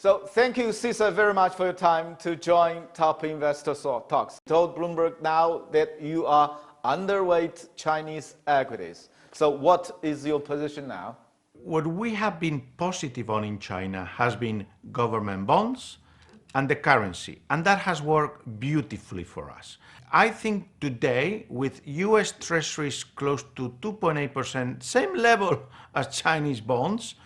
So thank you, César, very much for your time to join Top Investor Talks. Told Bloomberg now that you are underweight Chinese equities. So what is your position now? What we have been positive on in China has been government bonds and the currency, and that has worked beautifully for us. I think today, with US treasuries close to 2.8%, same level as Chinese bonds,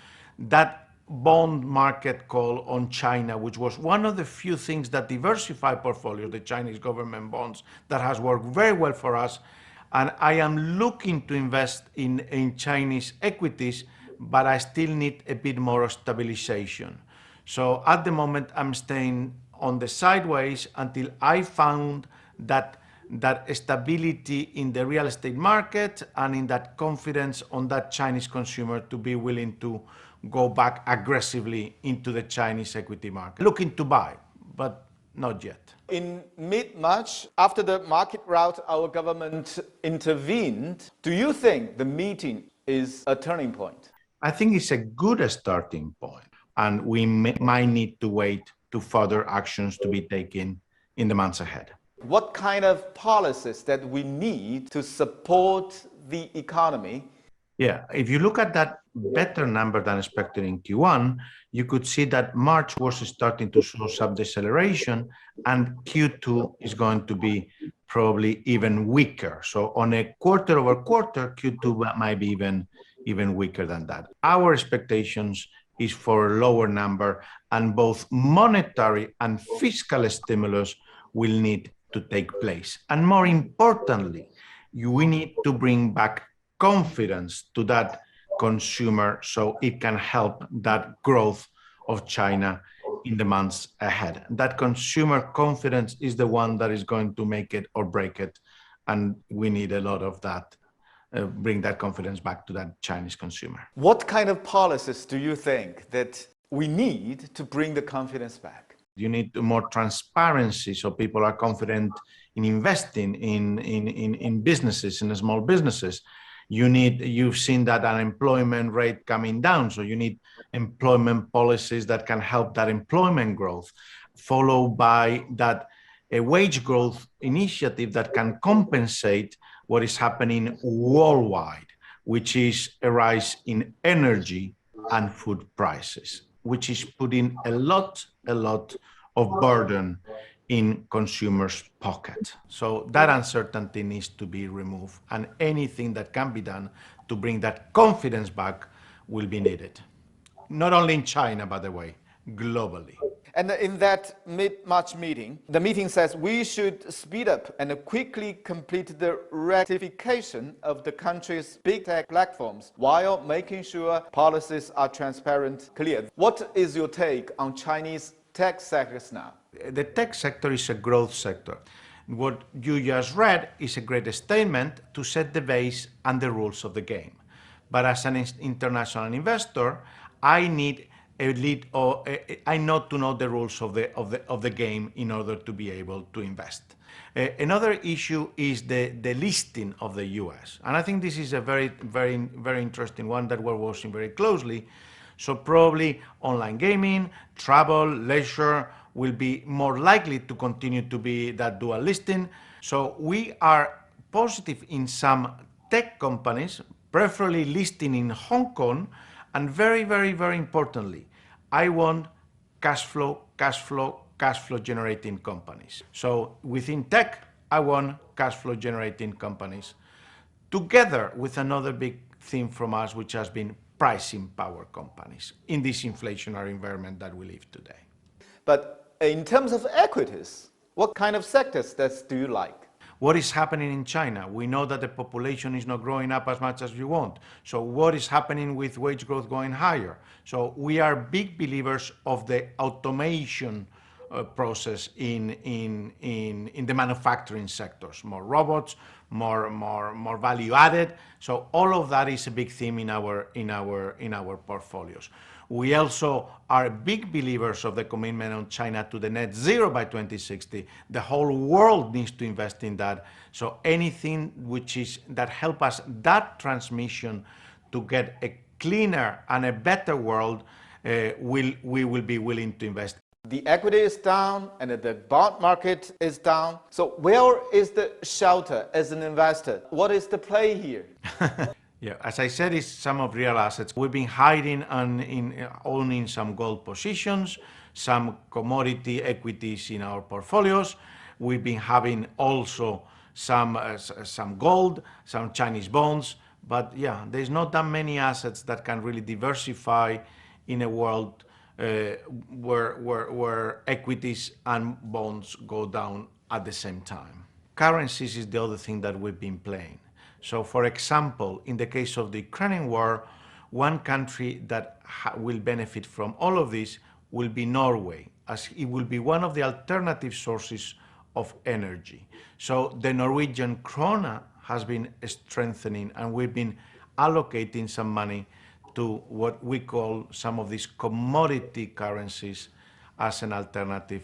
that bond market call on China, which was one of the few things that diversify portfolio, the Chinese government bonds, that has worked very well for us. And I am looking to invest in Chinese equities, but I still need a bit more stabilization. So at the moment, I'm staying on the sideways until I found that stability in the real estate market and in that confidence on that Chinese consumer to be willing to go back aggressively into the Chinese equity market. Looking to buy, but not yet. In mid-March, after the market rout, our government intervened. Do you think the meeting is a turning point? I think it's a good starting point, and we might need to wait to further actions to be taken in the months ahead. What kind of policies that we need to support the economy? Yeah, if you look at that better number than expected in Q1, you could see that March was starting to show some deceleration, and Q2 is going to be probably even weaker. So on a quarter over quarter, Q2 might be even weaker than that. Our expectations is for a lower number, and both monetary and fiscal stimulus will need to take place. And more importantly, we need to bring back confidence to that consumer so it can help that growth of China in the months ahead. That consumer confidence is the one that is going to make it or break it, and we need a lot of that, bring that confidence back to that Chinese consumer. What kind of policies do you think that we need to bring the confidence back? You need more transparency so people are confident in investing in businesses, in small businesses. You've seen that unemployment rate coming down, so you need employment policies that can help that employment growth, followed by that a wage growth initiative that can compensate what is happening worldwide, which is a rise in energy and food prices, which is putting a lot of burden in consumers' pocket. So that uncertainty needs to be removed, and anything that can be done to bring that confidence back will be needed. Not only in China, by the way, globally. And in that mid-March meeting, the meeting says we should speed up and quickly complete the ratification of the country's big tech platforms while making sure policies are transparent, clear. What is your take on Chinese tech sectors now? The tech sector is a growth sector. What you just read is a great statement to set the base and the rules of the game. But as an international investor, I need a lead, or I know to know the rules of the game in order to be able to invest. Another issue is the listing of the US, and I think this is a very interesting one that we're watching very closely. So probably online gaming, travel, leisure will be more likely to continue to be that dual listing. So we are positive in some tech companies, preferably listing in Hong Kong, and very importantly, I want cash flow generating companies. So within tech, I want cash flow generating companies, together with another big theme from us, which has been pricing power companies in this inflationary environment that we live today. But in terms of equities, what kind of sectors do you like? What is happening in China? We know that the population is not growing up as much as we want. So what is happening with wage growth going higher? So we are big believers of the automation process in the manufacturing sectors, more robots, more value added. So all of that is a big theme in our portfolios. We also are big believers of the commitment on China to the net zero by 2060. The whole world needs to invest in that. So anything that help us that transmission to get a cleaner and a better world we will be willing to invest. The equity is down and the bond market is down. So where is the shelter as an investor? What is the play here? Yeah, as I said, it's some of real assets. We've been hiding owning some gold positions, some commodity equities in our portfolios. We've been having also some gold, some Chinese bonds. But yeah, there's not that many assets that can really diversify in a world where equities and bonds go down at the same time. Currencies is the other thing that we've been playing. So, for example, in the case of the Ukrainian war, one country that will benefit from all of this will be Norway, as it will be one of the alternative sources of energy. So the Norwegian krona has been strengthening, and we've been allocating some money to what we call some of these commodity currencies as an alternative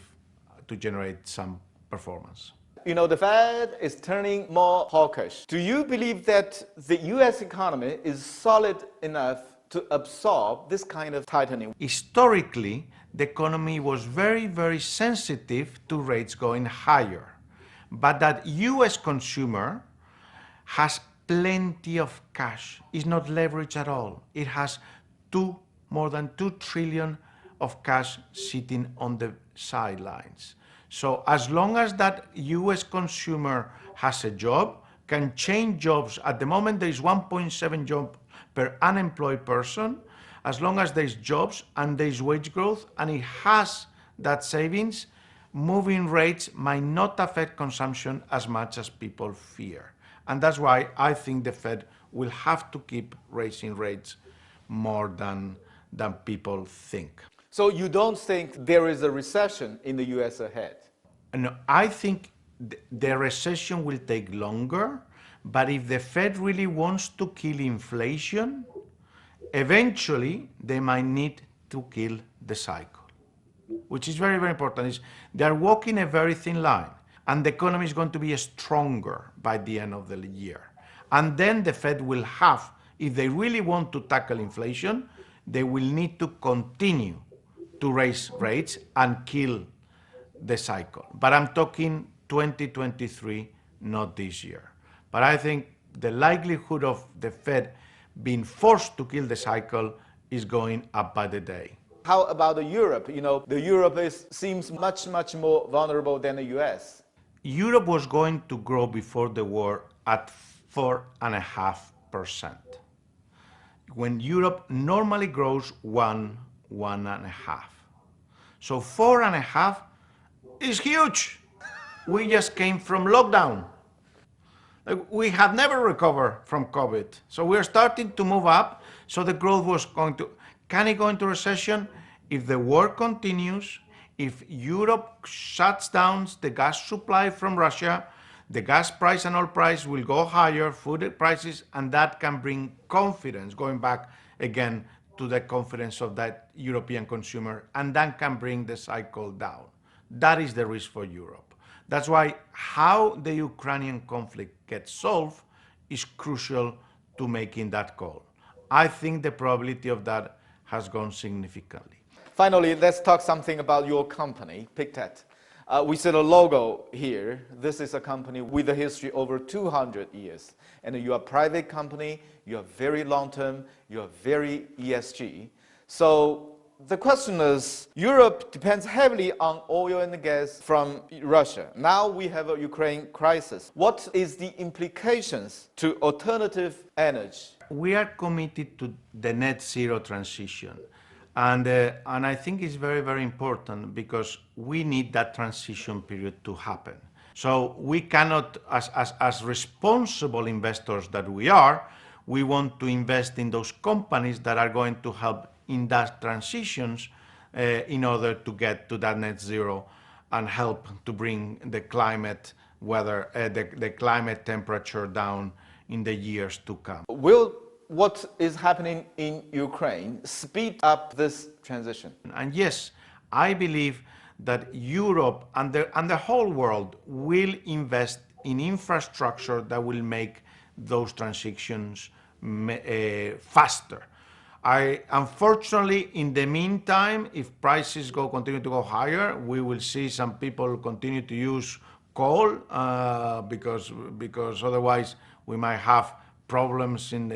to generate some performance. You know, the Fed is turning more hawkish. Do you believe that the US economy is solid enough to absorb this kind of tightening? Historically, the economy was very, very sensitive to rates going higher. But that US consumer has plenty of cash. It's not leveraged at all. It has more than 2 trillion of cash sitting on the sidelines. So as long as that US consumer has a job, can change jobs, at the moment there is 1.7 jobs per unemployed person, as long as there's jobs and there's wage growth and it has that savings, moving rates might not affect consumption as much as people fear. And that's why I think the Fed will have to keep raising rates more than people think. So you don't think there is a recession in the US ahead? No, I think the recession will take longer, but if the Fed really wants to kill inflation, eventually they might need to kill the cycle, which is very, very important. They're walking a very thin line, and the economy is going to be stronger by the end of the year. And then the Fed will have, if they really want to tackle inflation, they will need to continue to raise rates and kill the cycle. But I'm talking 2023, not this year. But I think the likelihood of the Fed being forced to kill the cycle is going up by the day. How about Europe? You know, the Europe seems much, much more vulnerable than the US. Europe was going to grow before the war at 4.5%. When Europe normally grows 1.5. So 4.5 is huge. We just came from lockdown. We have never recovered from COVID. So we're starting to move up. So the growth was going to, can it go into recession? If the war continues, if Europe shuts down the gas supply from Russia, the gas price and oil price will go higher, food prices, and that can bring confidence, going back again to the confidence of that European consumer, and that can bring the cycle down. That is the risk for Europe. That's why how the Ukrainian conflict gets solved is crucial to making that call. I think the probability of that has gone significantly. Finally, let's talk something about your company, Pictet. We see the logo here. This is a company with a history over 200 years. And you're a private company, you're very long-term, you're very ESG. So the question is, Europe depends heavily on oil and gas from Russia. Now we have a Ukraine crisis. What is the implications to alternative energy? We are committed to the net zero transition. And I think it's very, very important because we need that transition period to happen. So we cannot, as responsible investors that we are, we want to invest in those companies that are going to help in that transitions in order to get to that net zero and help to bring the climate weather, the climate temperature down in the years to come. Will what is happening in Ukraine speed up this transition? And yes, I believe that Europe and the whole world will invest in infrastructure that will make those transitions faster. Unfortunately, in the meantime, if prices continue to go higher, we will see some people continue to use coal because otherwise we might have problems in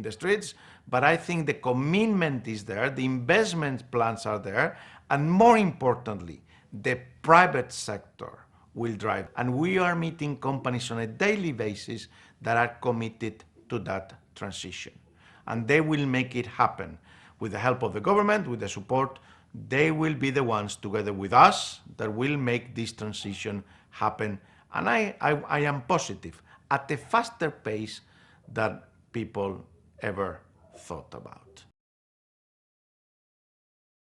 the streets. But I think the commitment is there, the investment plans are there, and more importantly, the private sector will drive. And we are meeting companies on a daily basis that are committed to that transition. And they will make it happen. With the help of the government, with the support, they will be the ones together with us that will make this transition happen. And I am positive at a faster pace than people ever thought about.